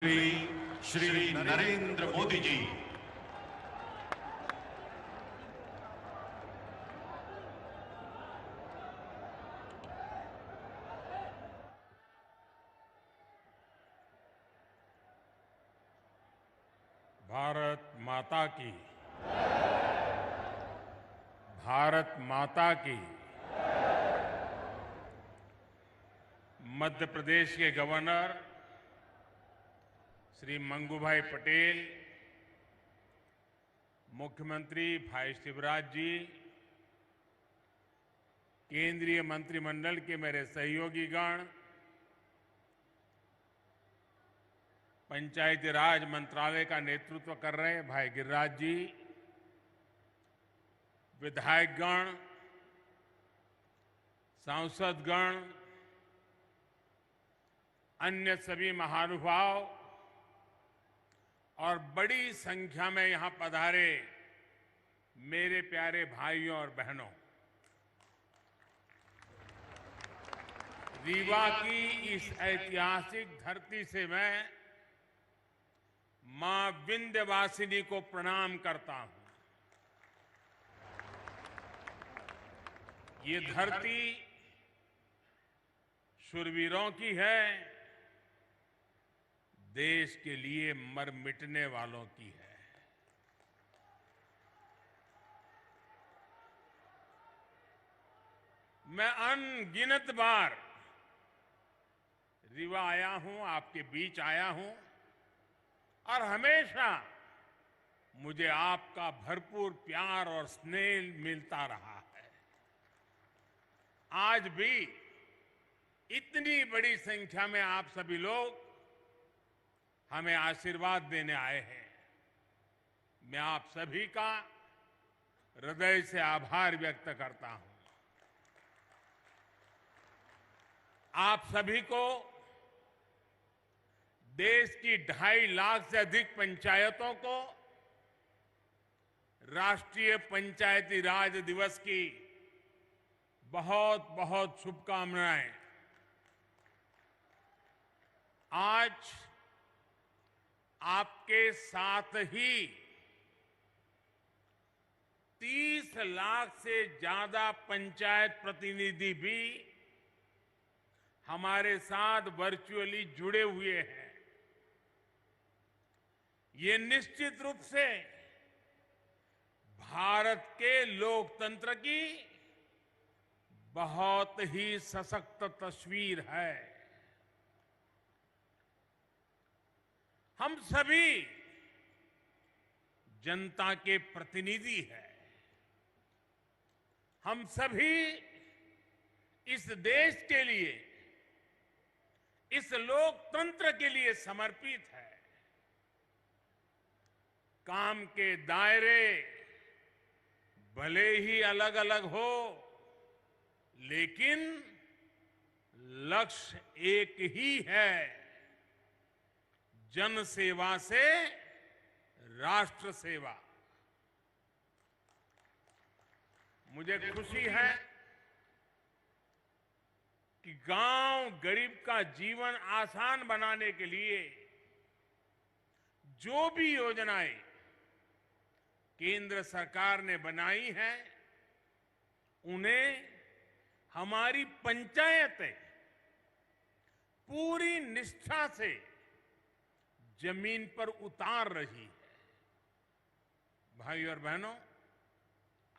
श्री नरेंद्र मोदी जी। भारत माता की, भारत माता की। मध्य प्रदेश के गवर्नर श्री मंगूभाई पटेल, मुख्यमंत्री भाई शिवराज जी, केंद्रीय मंत्रिमंडल के मेरे सहयोगीगण, पंचायती राज मंत्रालय का नेतृत्व कर रहे भाई गिरिराज जी, विधायकगण, सांसदगण, अन्य सभी महानुभाव और बड़ी संख्या में यहां पधारे मेरे प्यारे भाइयों और बहनों, रीवा की इस ऐतिहासिक धरती से मैं मां विंध्यवासिनी को प्रणाम करता हूं। ये धरती शूरवीरों की है, देश के लिए मर मिटने वालों की है। मैं अनगिनत बार रीवा आया हूं, आपके बीच आया हूं और हमेशा मुझे आपका भरपूर प्यार और स्नेह मिलता रहा है। आज भी इतनी बड़ी संख्या में आप सभी लोग हमें आशीर्वाद देने आए हैं। मैं आप सभी का हृदय से आभार व्यक्त करता हूं। आप सभी को देश की 2.5 लाख से अधिक पंचायतों को राष्ट्रीय पंचायती राज दिवस की बहुत बहुत शुभकामनाएं। आज आपके साथ ही 30 लाख से ज्यादा पंचायत प्रतिनिधि भी हमारे साथ वर्चुअली जुड़े हुए हैं। ये निश्चित रूप से भारत के लोकतंत्र की बहुत ही सशक्त तस्वीर है। हम सभी जनता के प्रतिनिधि हैं। हम सभी इस देश के लिए, इस लोकतंत्र के लिए समर्पित है। काम के दायरे भले ही अलग अलग हो, लेकिन लक्ष्य एक ही है, जन सेवा से राष्ट्र सेवा। मुझे खुशी है कि गांव गरीब का जीवन आसान बनाने के लिए जो भी योजनाएं केंद्र सरकार ने बनाई हैं, उन्हें हमारी पंचायतें पूरी निष्ठा से जमीन पर उतार रही है। भाई और बहनों,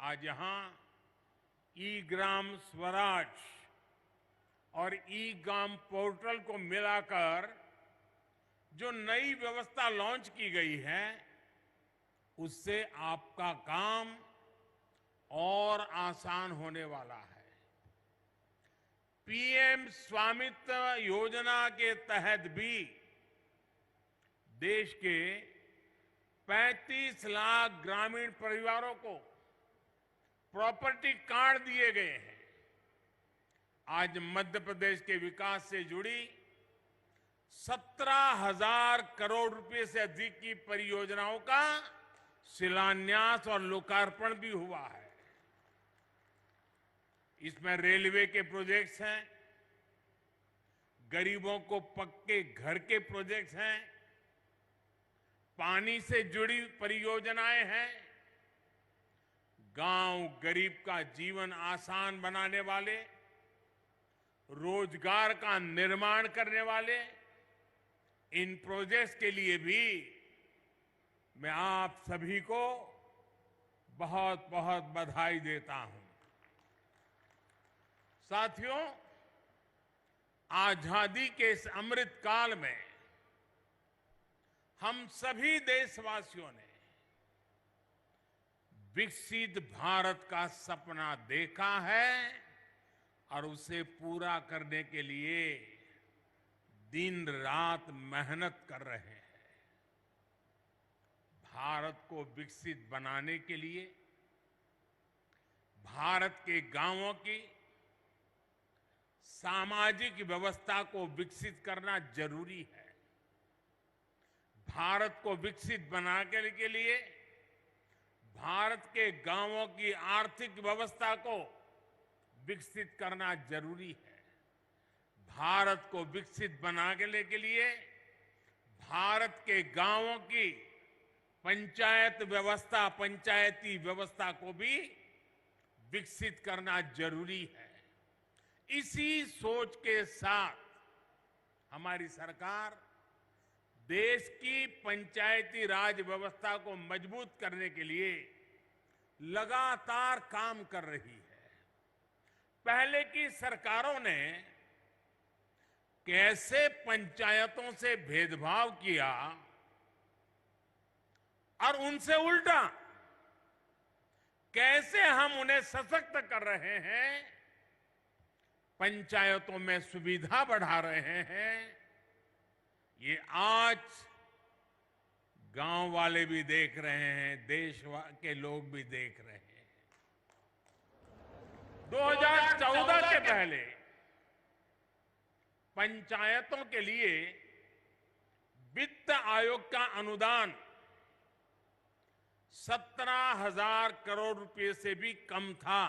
आज यहां ई ग्राम स्वराज और ई ग्राम पोर्टल को मिलाकर जो नई व्यवस्था लॉन्च की गई है, उससे आपका काम और आसान होने वाला है। पीएम स्वामित्व योजना के तहत भी देश के 35 लाख ग्रामीण परिवारों को प्रॉपर्टी कार्ड दिए गए हैं। आज मध्य प्रदेश के विकास से जुड़ी 17,000 करोड़ रुपए से अधिक की परियोजनाओं का शिलान्यास और लोकार्पण भी हुआ है। इसमें रेलवे के प्रोजेक्ट्स हैं, गरीबों को पक्के घर के प्रोजेक्ट्स हैं, पानी से जुड़ी परियोजनाएं हैं, गांव गरीब का जीवन आसान बनाने वाले, रोजगार का निर्माण करने वाले, इन प्रोजेक्ट्स के लिए भी मैं आप सभी को बहुत बहुत बधाई देता हूं। साथियों, आजादी के इस अमृत काल में हम सभी देशवासियों ने विकसित भारत का सपना देखा है और उसे पूरा करने के लिए दिन रात मेहनत कर रहे हैं। भारत को विकसित बनाने के लिए भारत के गांवों की सामाजिक व्यवस्था को विकसित करना जरूरी है। भारत को विकसित बनाने के लिए भारत के गांवों की आर्थिक व्यवस्था को विकसित करना जरूरी है। भारत को विकसित बनाने के लिए भारत के गांवों की पंचायत व्यवस्था, पंचायती व्यवस्था को भी विकसित करना जरूरी है। इसी सोच के साथ हमारी सरकार देश की पंचायती राज व्यवस्था को मजबूत करने के लिए लगातार काम कर रही है। पहले की सरकारों ने कैसे पंचायतों से भेदभाव किया और उनसे उल्टा कैसे हम उन्हें सशक्त कर रहे हैं, पंचायतों में सुविधा बढ़ा रहे हैं, ये आज गांव वाले भी देख रहे हैं, देश के लोग भी देख रहे हैं। 2014 के पहले पंचायतों के लिए वित्त आयोग का अनुदान 17,000 करोड़ रुपए से भी कम था।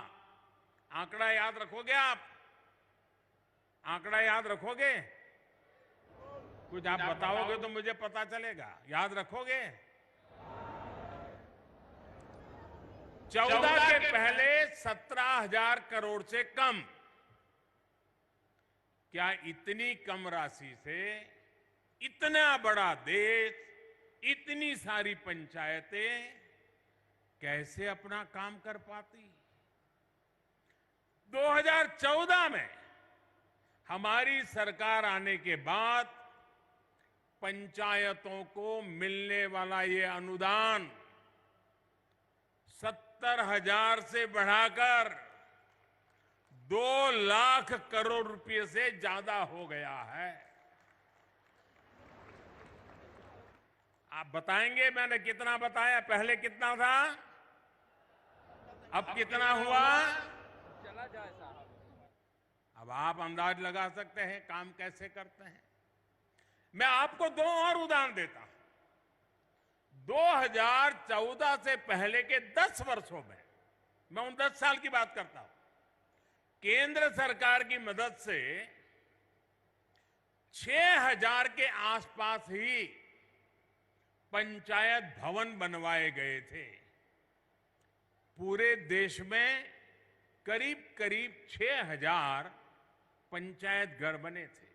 आंकड़ा याद रखोगे आप? आंकड़ा याद रखोगे? कुछ आप बताओगे तो मुझे पता चलेगा। याद रखोगे? 14 के पहले 17,000 करोड़ से कम। क्या इतनी कम राशि से इतना बड़ा देश, इतनी सारी पंचायतें कैसे अपना काम कर पाती? 2014 में हमारी सरकार आने के बाद पंचायतों को मिलने वाला ये अनुदान 70,000 से बढ़ाकर 2 लाख करोड़ रुपए से ज्यादा हो गया है। आप बताएंगे मैंने कितना बताया? पहले कितना था, अब कितना हुआ? चला जाए साहब। अब आप अंदाज लगा सकते हैं काम कैसे करते हैं। मैं आपको 2 और उदाहरण देता हूं। 2014 से पहले के 10 वर्षों में, मैं उन 10 साल की बात करता हूं, केंद्र सरकार की मदद से 6,000 के आसपास ही पंचायत भवन बनवाए गए थे। पूरे देश में करीब करीब 6,000 पंचायत घर बने थे।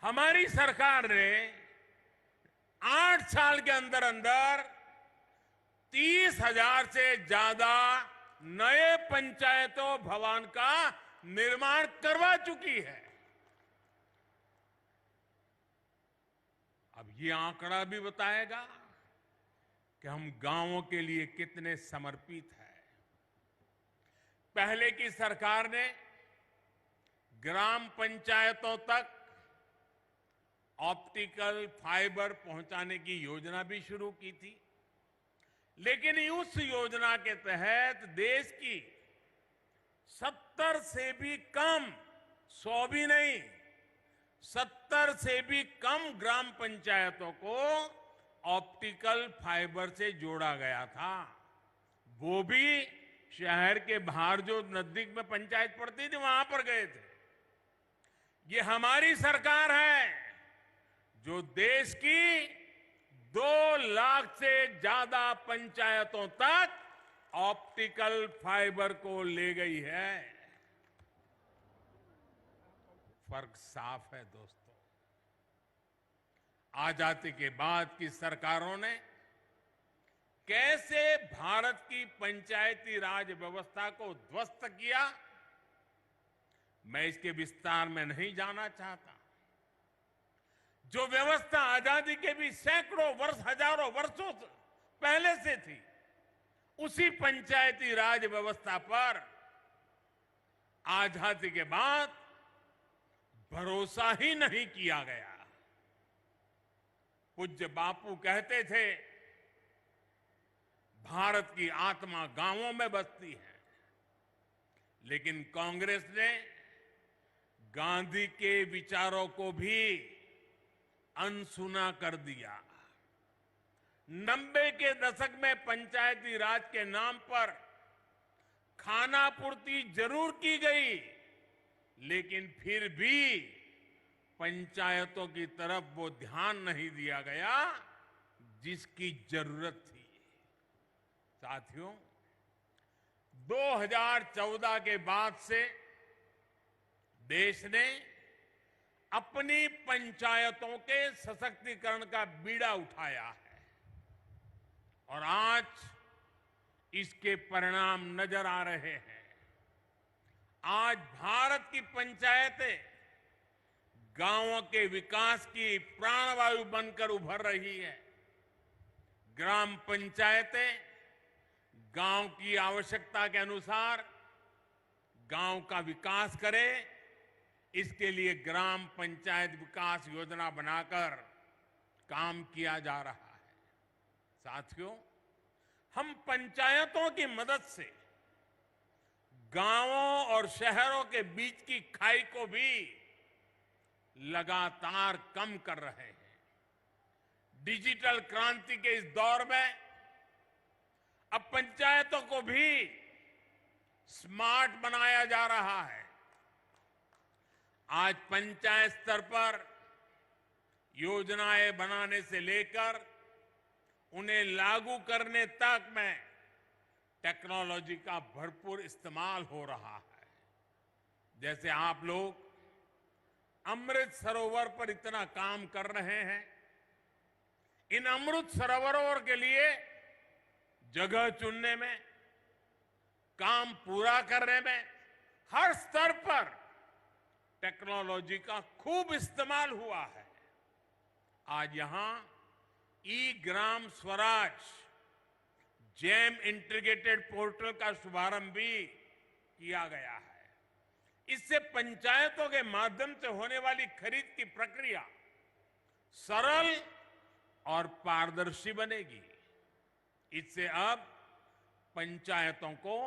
हमारी सरकार ने 8 साल के अंदर अंदर 30,000 से ज्यादा नए पंचायतों भवन का निर्माण करवा चुकी है। अब ये आंकड़ा भी बताएगा कि हम गांवों के लिए कितने समर्पित हैं। पहले की सरकार ने ग्राम पंचायतों तक ऑप्टिकल फाइबर पहुंचाने की योजना भी शुरू की थी, लेकिन उस योजना के तहत देश की 70 से भी कम, 100 भी नहीं, 70 से भी कम ग्राम पंचायतों को ऑप्टिकल फाइबर से जोड़ा गया था। वो भी शहर के बाहर जो नजदीक में पंचायत पड़ती थी वहां पर गए थे। ये हमारी सरकार है जो देश की 2 लाख से ज्यादा पंचायतों तक ऑप्टिकल फाइबर को ले गई है। फर्क साफ है दोस्तों। आजादी के बाद की सरकारों ने कैसे भारत की पंचायती राज व्यवस्था को ध्वस्त किया, मैं इसके विस्तार में नहीं जाना चाहता। जो व्यवस्था आजादी के भी सैकड़ों वर्ष, हजारों वर्षों पहले से थी, उसी पंचायती राज व्यवस्था पर आजादी के बाद भरोसा ही नहीं किया गया। पूज्य बापू कहते थे, भारत की आत्मा गांवों में बसती है, लेकिन कांग्रेस ने गांधी के विचारों को भी अनसुना कर दिया। 90 के दशक में पंचायती राज के नाम पर खानापूर्ति जरूर की गई, लेकिन फिर भी पंचायतों की तरफ वो ध्यान नहीं दिया गया जिसकी जरूरत थी। साथियों, 2014 के बाद से देश ने अपनी पंचायतों के सशक्तिकरण का बीड़ा उठाया है और आज इसके परिणाम नजर आ रहे हैं। आज भारत की पंचायतें गांवों के विकास की प्राणवायु बनकर उभर रही है। ग्राम पंचायतें गांव की आवश्यकता के अनुसार गांव का विकास करें, इसके लिए ग्राम पंचायत विकास योजना बनाकर काम किया जा रहा है। साथियों, हम पंचायतों की मदद से गांवों और शहरों के बीच की खाई को भी लगातार कम कर रहे हैं। डिजिटल क्रांति के इस दौर में अब पंचायतों को भी स्मार्ट बनाया जा रहा है। आज पंचायत स्तर पर योजनाएं बनाने से लेकर उन्हें लागू करने तक में टेक्नोलॉजी का भरपूर इस्तेमाल हो रहा है। जैसे आप लोग अमृत सरोवर पर इतना काम कर रहे हैं, इन अमृत सरोवरों के लिए जगह चुनने में, काम पूरा करने में हर स्तर पर टेक्नोलॉजी का खूब इस्तेमाल हुआ है। आज यहां ई Gram Swaraj GeM integrated portal का शुभारंभ भी किया गया है। इससे पंचायतों के माध्यम से होने वाली खरीद की प्रक्रिया सरल और पारदर्शी बनेगी। इससे अब पंचायतों को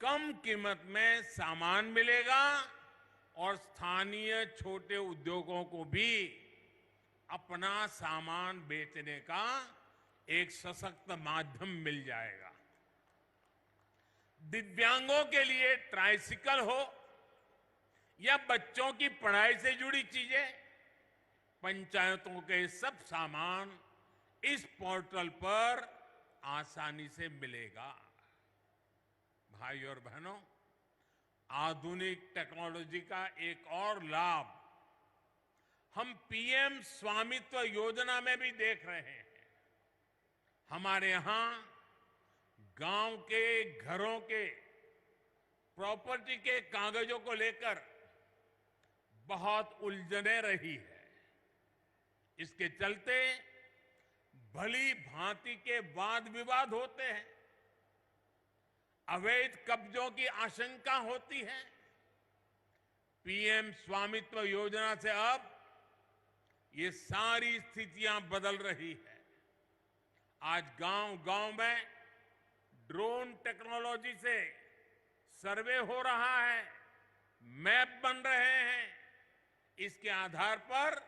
कम कीमत में सामान मिलेगा और स्थानीय छोटे उद्योगों को भी अपना सामान बेचने का एक सशक्त माध्यम मिल जाएगा। दिव्यांगों के लिए ट्राइसिकल हो या बच्चों की पढ़ाई से जुड़ी चीजें, पंचायतों के सब सामान इस पोर्टल पर आसानी से मिलेगा। भाई और बहनों, आधुनिक टेक्नोलॉजी का एक और लाभ हम पीएम स्वामित्व योजना में भी देख रहे हैं। हमारे यहां गांव के घरों के प्रॉपर्टी के कागजों को लेकर बहुत उलझने रही है। इसके चलते भली भांति के वाद विवाद होते हैं, अवैध कब्जों की आशंका होती है। पीएम स्वामित्व योजना से अब ये सारी स्थितियां बदल रही है। आज गांव-गांव में ड्रोन टेक्नोलॉजी से सर्वे हो रहा है, मैप बन रहे हैं। इसके आधार पर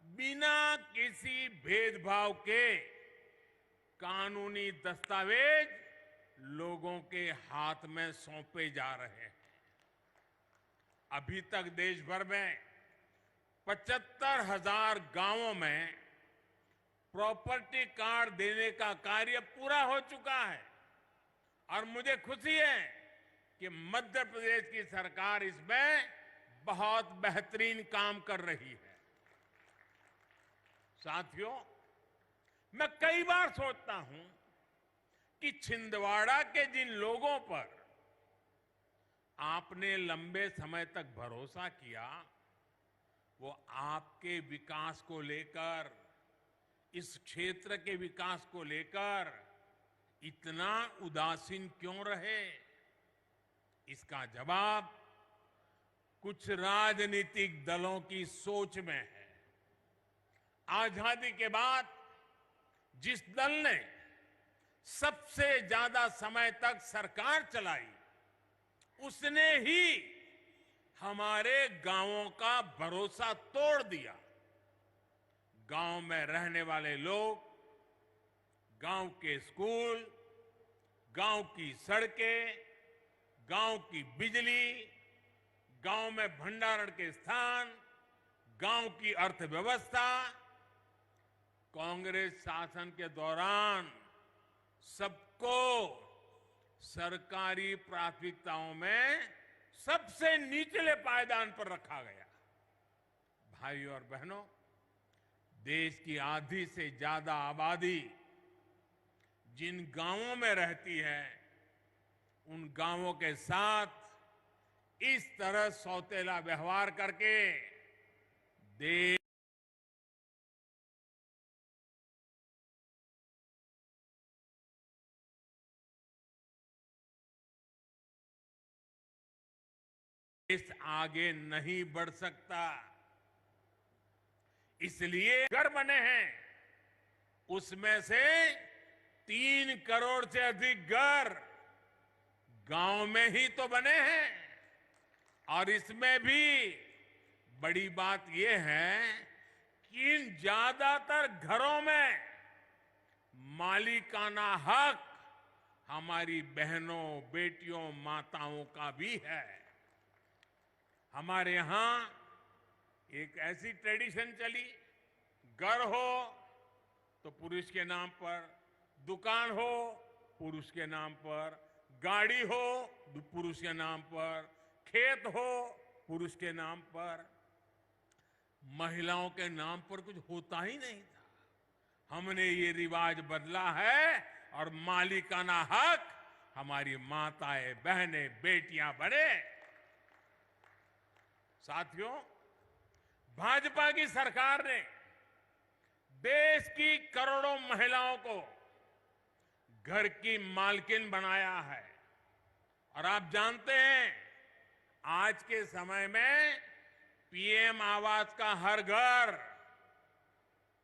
बिना किसी भेदभाव के कानूनी दस्तावेज लोगों के हाथ में सौंपे जा रहे हैं। अभी तक देश भर में 75,000 गांवों में प्रॉपर्टी कार्ड देने का कार्य पूरा हो चुका है और मुझे खुशी है कि मध्य प्रदेश की सरकार इसमें बहुत बेहतरीन काम कर रही है। साथियों, मैं कई बार सोचता हूं कि छिंदवाड़ा के जिन लोगों पर आपने लंबे समय तक भरोसा किया, वो आपके विकास को लेकर, इस क्षेत्र के विकास को लेकर इतना उदासीन क्यों रहे? इसका जवाब कुछ राजनीतिक दलों की सोच में है। आजादी के बाद जिस दल ने सबसे ज्यादा समय तक सरकार चलाई, उसने ही हमारे गांवों का भरोसा तोड़ दिया। गांव में रहने वाले लोग, गांव के स्कूल, गांव की सड़कें, गांव की बिजली, गांव में भंडारण के स्थान, गांव की अर्थव्यवस्था, कांग्रेस शासन के दौरान सबको सरकारी प्राथमिकताओं में सबसे निचले पायदान पर रखा गया। भाइयों और बहनों, देश की आधी से ज्यादा आबादी जिन गांवों में रहती है, उन गांवों के साथ इस तरह सौतेला व्यवहार करके देश आगे नहीं बढ़ सकता। इसलिए घर बने हैं, उसमें से 3 करोड़ से अधिक घर गांव में ही तो बने हैं। और इसमें भी बड़ी बात यह है कि इन ज्यादातर घरों में मालिकाना हक हमारी बहनों, बेटियों, माताओं का भी है। हमारे यहां एक ऐसी ट्रेडिशन चली, घर हो तो पुरुष के नाम पर, दुकान हो पुरुष के नाम पर, गाड़ी हो पुरुष के नाम पर, खेत हो पुरुष के नाम पर, महिलाओं के नाम पर कुछ होता ही नहीं था। हमने ये रिवाज बदला है और मालिकाना हक हमारी माताएं, बहनें, बेटियां बने। साथियों, भाजपा की सरकार ने देश की करोड़ों महिलाओं को घर की मालकिन बनाया है। और आप जानते हैं, आज के समय में पीएम आवास का हर घर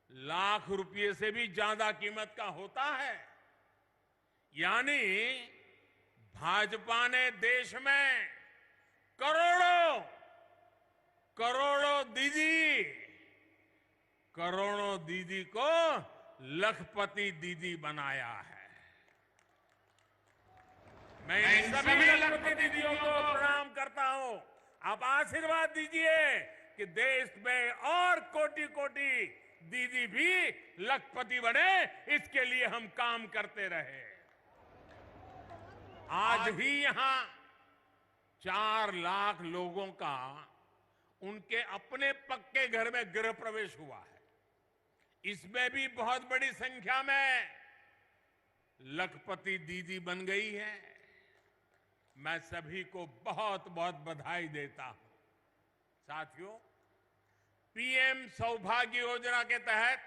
लाख रुपए से भी ज्यादा कीमत का होता है। यानी भाजपा ने देश में करोड़ों दीदी को लखपति दीदी बनाया है। मैं इन सभी लखपति दीदियों को प्रणाम करता हूं। आप आशीर्वाद दीजिए कि देश में और कोटि-कोटि दीदी भी लखपति बने, इसके लिए हम काम करते रहे। आज ही यहां 4 लाख लोगों का उनके अपने पक्के घर में गृह प्रवेश हुआ है। इसमें भी बहुत बड़ी संख्या में लखपति दीदी बन गई है। मैं सभी को बहुत बहुत बधाई देता हूं। साथियों, पीएम सौभाग्य योजना के तहत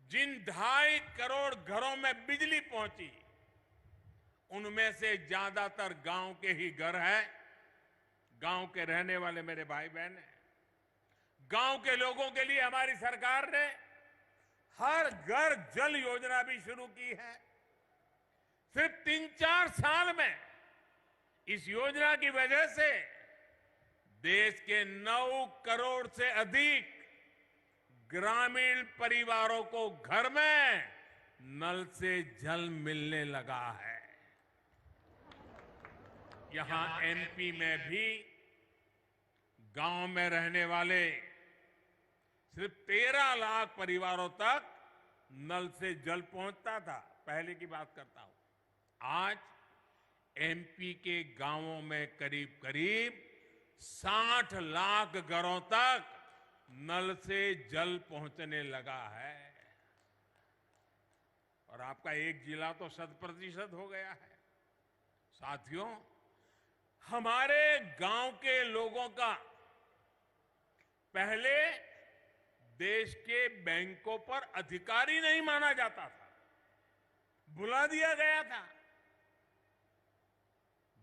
जिन 2.5 करोड़ घरों में बिजली पहुंची, उनमें से ज्यादातर गांव के ही घर हैं। गांव के रहने वाले मेरे भाई बहन हैं। गांव के लोगों के लिए हमारी सरकार ने हर घर जल योजना भी शुरू की है। सिर्फ 3-4 साल में इस योजना की वजह से देश के 9 करोड़ से अधिक ग्रामीण परिवारों को घर में नल से जल मिलने लगा है। यहां एमपी में भी गांव में रहने वाले सिर्फ 13 लाख परिवारों तक नल से जल पहुंचता था। पहले की बात करता हूं। आज एमपी के गांवों में करीब करीब 60 लाख घरों तक नल से जल पहुंचने लगा है। और आपका एक जिला तो 100% हो गया है। साथियों, हमारे गांव के लोगों का पहले देश के बैंकों पर अधिकार ही नहीं माना जाता था, बुला दिया गया था।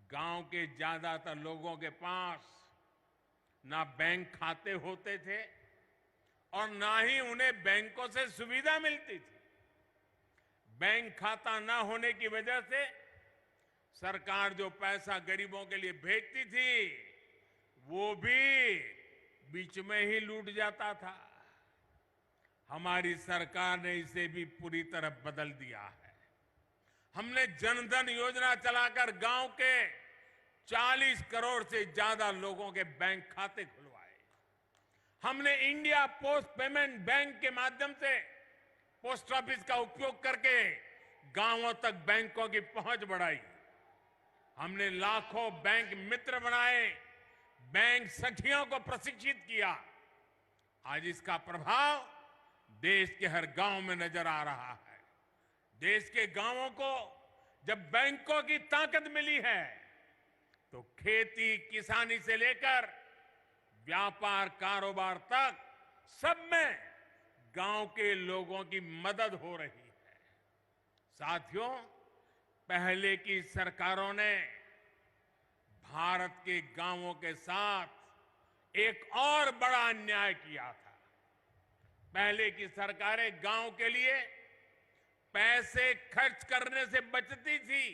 गांव के ज्यादातर लोगों के पास ना बैंक खाते होते थे और ना ही उन्हें बैंकों से सुविधा मिलती थी। बैंक खाता ना होने की वजह से सरकार जो पैसा गरीबों के लिए भेजती थी वो भी बीच में ही लूट जाता था। हमारी सरकार ने इसे भी पूरी तरह बदल दिया है। हमने जनधन योजना चलाकर गांव के 40 करोड़ से ज्यादा लोगों के बैंक खाते खुलवाए। हमने इंडिया पोस्ट पेमेंट बैंक के माध्यम से पोस्ट ऑफिस का उपयोग करके गांवों तक बैंकों की पहुंच बढ़ाई। हमने लाखों बैंक मित्र बनाए, बैंक सखियों को प्रशिक्षित किया। आज इसका प्रभाव देश के हर गांव में नजर आ रहा है। देश के गांवों को जब बैंकों की ताकत मिली है तो खेती किसानी से लेकर व्यापार कारोबार तक सब में गांव के लोगों की मदद हो रही है। साथियों, पहले की सरकारों ने भारत के गांवों के साथ एक और बड़ा अन्याय किया था। पहले की सरकारें गांव के लिए पैसे खर्च करने से बचती थी।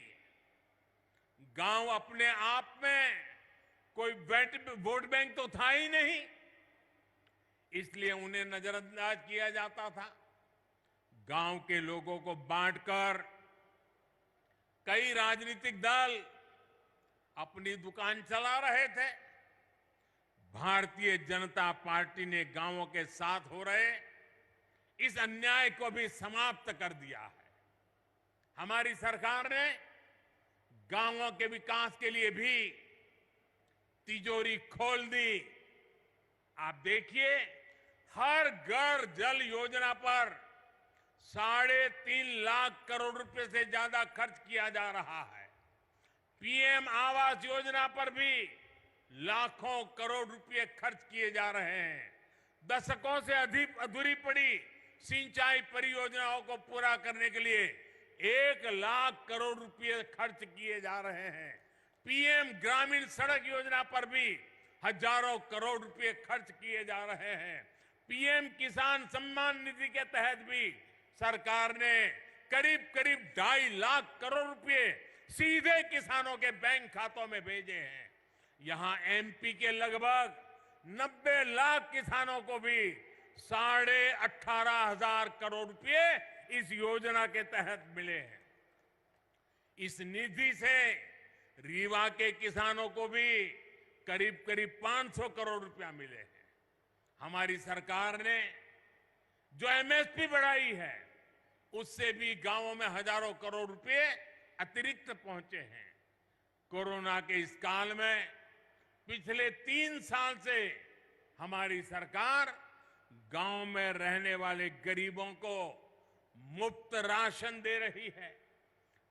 गांव अपने आप में कोई वोट बैंक तो था ही नहीं, इसलिए उन्हें नजरअंदाज किया जाता था। गांव के लोगों को बांटकर कई राजनीतिक दल अपनी दुकान चला रहे थे। भारतीय जनता पार्टी ने गांवों के साथ हो रहे इस अन्याय को भी समाप्त कर दिया है। हमारी सरकार ने गांवों के विकास के लिए भी तिजोरी खोल दी। आप देखिए, हर घर जल योजना पर 3.5 लाख करोड़ रुपए से ज्यादा खर्च किया जा रहा है। पीएम आवास योजना पर भी लाखों करोड़ रुपए खर्च किए जा रहे हैं। दशकों से अधिक अधूरी पड़ी सिंचाई परियोजनाओं को पूरा करने के लिए 1 लाख करोड़ रुपए खर्च किए जा रहे हैं। पीएम ग्रामीण सड़क योजना पर भी हजारों करोड़ रुपए खर्च किए जा रहे हैं। पीएम किसान सम्मान निधि के तहत भी सरकार ने करीब करीब 2.5 लाख करोड़ रुपए सीधे किसानों के बैंक खातों में भेजे हैं। यहां एमपी के लगभग 90 लाख किसानों को भी 18,500 करोड़ रुपए इस योजना के तहत मिले हैं। इस निधि से रीवा के किसानों को भी करीब करीब 500 करोड़ रुपया मिले हैं। हमारी सरकार ने जो एमएसपी बढ़ाई है उससे भी गांवों में हजारों करोड़ रुपए अतिरिक्त पहुंचे हैं। कोरोना के इस काल में पिछले 3 साल से हमारी सरकार गांव में रहने वाले गरीबों को मुफ्त राशन दे रही है।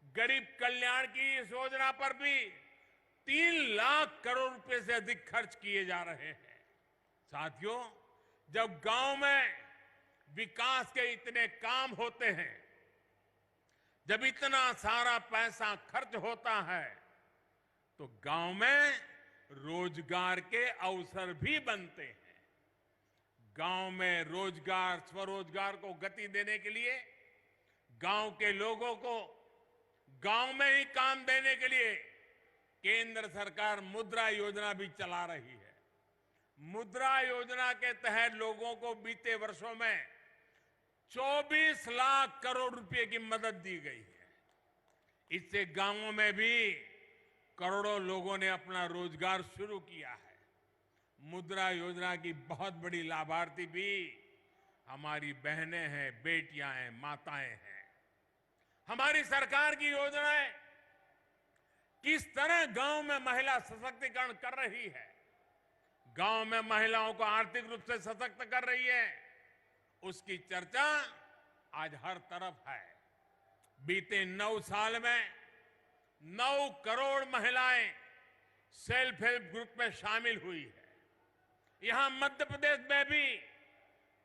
गरीब कल्याण की इस योजना पर भी 3 लाख करोड़ रुपए से अधिक खर्च किए जा रहे हैं। साथियों, जब गांव में विकास के इतने काम होते हैं, जब इतना सारा पैसा खर्च होता है, तो गांव में रोजगार के अवसर भी बनते हैं। गांव में रोजगार, स्वरोजगार को गति देने के लिए गांव के लोगों को गांव में ही काम देने के लिए केंद्र सरकार मुद्रा योजना भी चला रही है। मुद्रा योजना के तहत लोगों को बीते वर्षों में 24 लाख करोड़ रुपए की मदद दी गई है। इससे गांवों में भी करोड़ों लोगों ने अपना रोजगार शुरू किया है। मुद्रा योजना की बहुत बड़ी लाभार्थी भी हमारी बहनें हैं, बेटियां हैं, माताएं हैं। हमारी सरकार की योजनाएं किस तरह गांव में महिला सशक्तिकरण कर रही है, गांव में महिलाओं को आर्थिक रूप से सशक्त कर रही है, उसकी चर्चा आज हर तरफ है। बीते 9 साल में 9 करोड़ महिलाएं सेल्फ हेल्प ग्रुप में शामिल हुई है। यहां मध्य प्रदेश में भी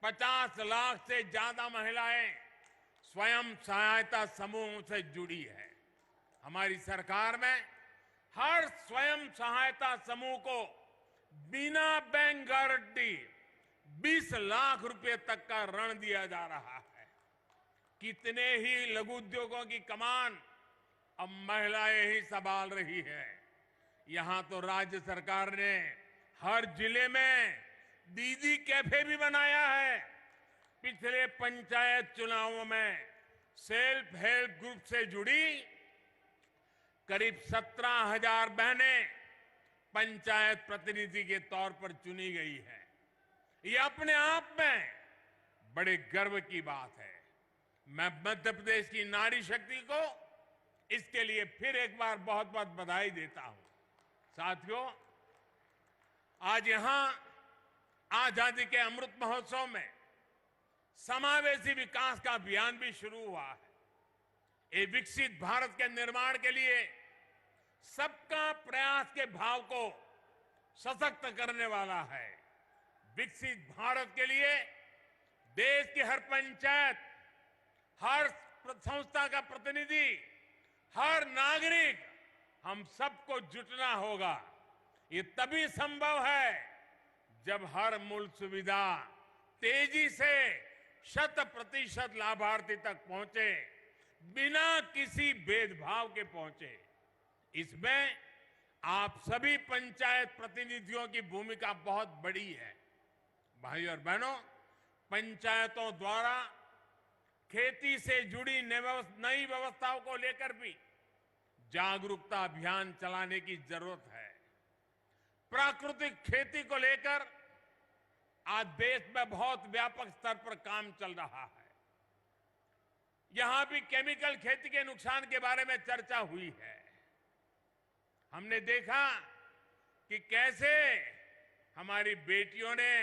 50 लाख से ज्यादा महिलाएं स्वयं सहायता समूह से जुड़ी है। हमारी सरकार में हर स्वयं सहायता समूह को बिना बैंक गारंटी 20 लाख रुपए तक का ऋण दिया जा रहा है। कितने ही लघु उद्योगों की कमान अब महिलाएं ही संभाल रही है। यहां तो राज्य सरकार ने हर जिले में दीदी कैफे भी बनाया है। पिछले पंचायत चुनावों में सेल्फ हेल्प ग्रुप से जुड़ी करीब 17,000 बहनें पंचायत प्रतिनिधि के तौर पर चुनी गई है। ये अपने आप में बड़े गर्व की बात है। मैं मध्य प्रदेश की नारी शक्ति को इसके लिए फिर एक बार बहुत बहुत बधाई देता हूं। साथियों, आज यहां आजादी के अमृत महोत्सव में समावेशी विकास का अभियान भी शुरू हुआ है। ये विकसित भारत के निर्माण के लिए सबका प्रयास के भाव को सशक्त करने वाला है। विकसित भारत के लिए देश की हर पंचायत, हर संस्था का प्रतिनिधि, हर नागरिक, हम सबको जुटना होगा। ये तभी संभव है जब हर मूल सुविधा तेजी से 100% लाभार्थी तक पहुंचे, बिना किसी भेदभाव के पहुंचे। इसमें आप सभी पंचायत प्रतिनिधियों की भूमिका बहुत बड़ी है। भाई और बहनों, पंचायतों द्वारा खेती से जुड़ी नई व्यवस्थाओं को लेकर भी जागरूकता अभियान चलाने की जरूरत है। प्राकृतिक खेती को लेकर आज देश में बहुत व्यापक स्तर पर काम चल रहा है। यहां भी केमिकल खेती के नुकसान के बारे में चर्चा हुई है। हमने देखा कि कैसे हमारी बेटियों ने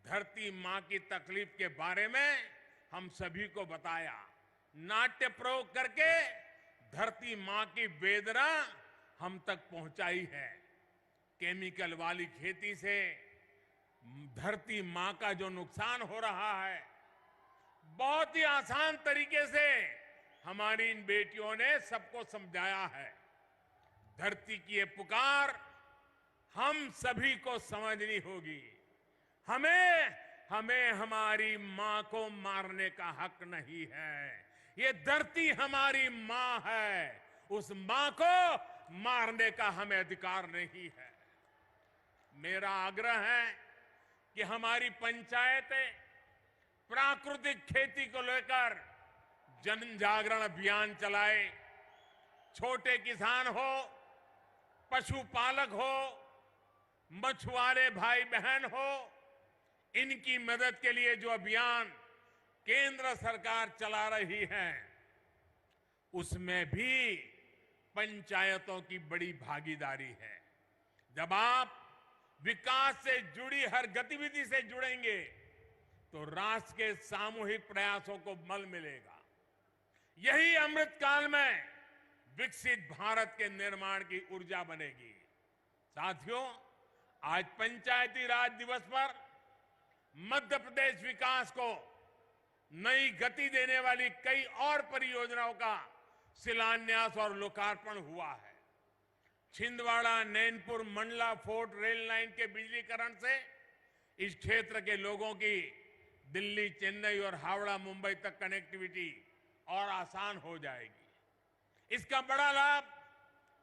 धरती मां की तकलीफ के बारे में हम सभी को बताया। नाट्य प्रयोग करके धरती मां की वेदना हम तक पहुंचाई है। केमिकल वाली खेती से धरती मां का जो नुकसान हो रहा है, बहुत ही आसान तरीके से हमारी इन बेटियों ने सबको समझाया है। धरती की ये पुकार हम सभी को समझनी होगी। हमें हमारी मां को मारने का हक नहीं है। ये धरती हमारी मां है, उस मां को मारने का हमें अधिकार नहीं है। मेरा आग्रह है कि हमारी पंचायतें प्राकृतिक खेती को लेकर जन जागरण अभियान चलाए। छोटे किसान हो, पशुपालक हो, मछुआरे भाई बहन हो, इनकी मदद के लिए जो अभियान केंद्र सरकार चला रही है, उसमें भी पंचायतों की बड़ी भागीदारी है। जब आप विकास से जुड़ी हर गतिविधि से जुड़ेंगे तो राष्ट्र के सामूहिक प्रयासों को बल मिलेगा। यही अमृत काल में विकसित भारत के निर्माण की ऊर्जा बनेगी। साथियों, आज पंचायती राज दिवस पर मध्य प्रदेश विकास को नई गति देने वाली कई और परियोजनाओं का शिलान्यास और लोकार्पण हुआ है। Chhindwara Nainpur Mandla fort rail line के बिजलीकरण से इस क्षेत्र के लोगों की दिल्ली, चेन्नई और हावड़ा, मुंबई तक कनेक्टिविटी और आसान हो जाएगी। इसका बड़ा लाभ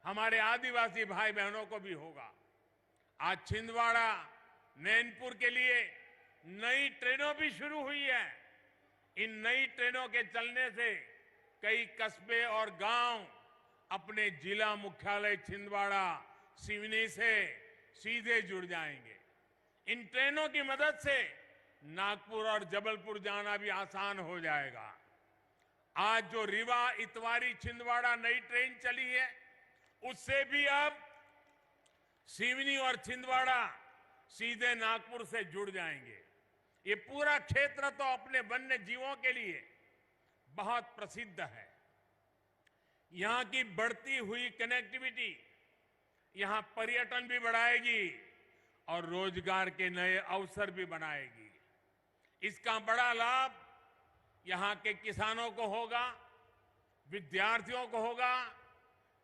हमारे आदिवासी भाई बहनों को भी होगा। आज छिंदवाड़ा नैनपुर के लिए नई ट्रेनों भी शुरू हुई है। इन नई ट्रेनों के चलने से कई कस्बे और गांव अपने जिला मुख्यालय छिंदवाड़ा, सिवनी से सीधे जुड़ जाएंगे। इन ट्रेनों की मदद से नागपुर और जबलपुर जाना भी आसान हो जाएगा। आज जो रीवा इतवारी छिंदवाड़ा नई ट्रेन चली है, उससे भी अब सिवनी और छिंदवाड़ा सीधे नागपुर से जुड़ जाएंगे। ये पूरा क्षेत्र तो अपने वन्य जीवों के लिए बहुत प्रसिद्ध है। यहां की बढ़ती हुई कनेक्टिविटी यहां पर्यटन भी बढ़ाएगी और रोजगार के नए अवसर भी बनाएगी। इसका बड़ा लाभ यहां के किसानों को होगा, विद्यार्थियों को होगा,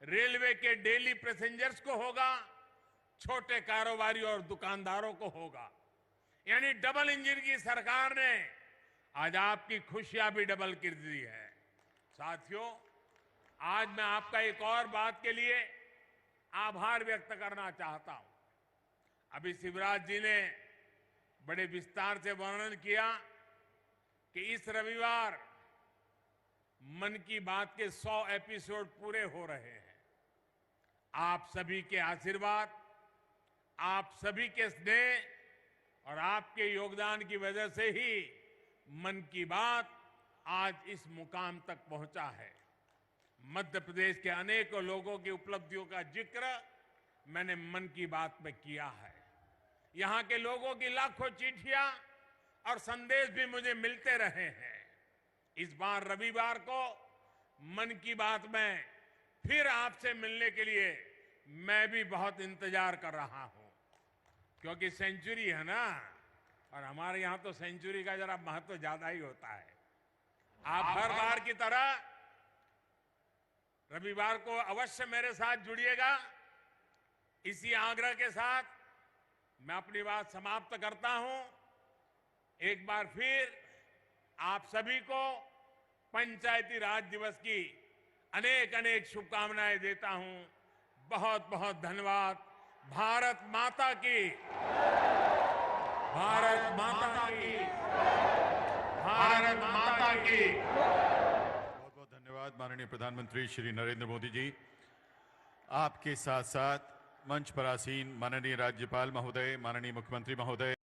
रेलवे के डेली पैसेंजर्स को होगा, छोटे कारोबारी और दुकानदारों को होगा। यानी डबल इंजन की सरकार ने आज आपकी खुशियां भी डबल कर दी है। साथियों, आज मैं आपका एक और बात के लिए आभार व्यक्त करना चाहता हूं। अभी शिवराज जी ने बड़े विस्तार से वर्णन किया कि इस रविवार मन की बात के 100 एपिसोड पूरे हो रहे हैं। आप सभी के आशीर्वाद, आप सभी के स्नेह और आपके योगदान की वजह से ही मन की बात आज इस मुकाम तक पहुंचा है। मध्य प्रदेश के अनेकों लोगों की उपलब्धियों का जिक्र मैंने मन की बात में किया है। यहां के लोगों की लाखों चिट्ठियां और संदेश भी मुझे मिलते रहे हैं। इस बार रविवार को मन की बात में फिर आपसे मिलने के लिए मैं भी बहुत इंतजार कर रहा हूं, क्योंकि सेंचुरी है ना, और हमारे यहां तो सेंचुरी का जरा महत्व ज्यादा ही होता है। आप हर बार की तरह रविवार को अवश्य मेरे साथ जुड़िएगा। इसी आग्रह के साथ मैं अपनी बात समाप्त करता हूं। एक बार फिर आप सभी को पंचायती राज दिवस की अनेक अनेक शुभकामनाएं देता हूं। बहुत बहुत धन्यवाद। भारत माता की, भारत माता की, भारत माता की। बहुत बहुत धन्यवाद माननीय प्रधानमंत्री श्री नरेंद्र मोदी जी। आपके साथ साथ मंच पर आसीन माननीय राज्यपाल महोदय, माननीय मुख्यमंत्री महोदय,